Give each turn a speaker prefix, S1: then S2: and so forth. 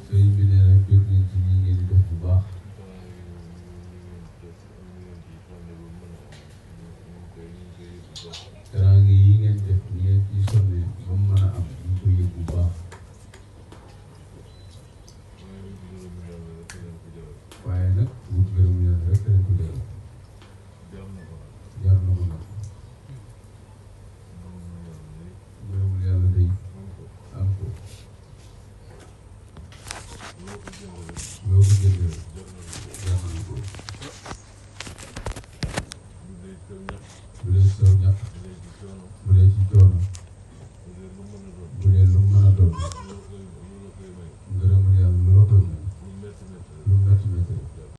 S1: sëriñ bi nee na jóg nañ ci lii ngeen di def bu baax teraanga yi ngeen def ni ngeen ciy sonne ba mu mën a am ñu ko yëg bu baax waaye nag wut gërëm yàlla rek leen ko jëral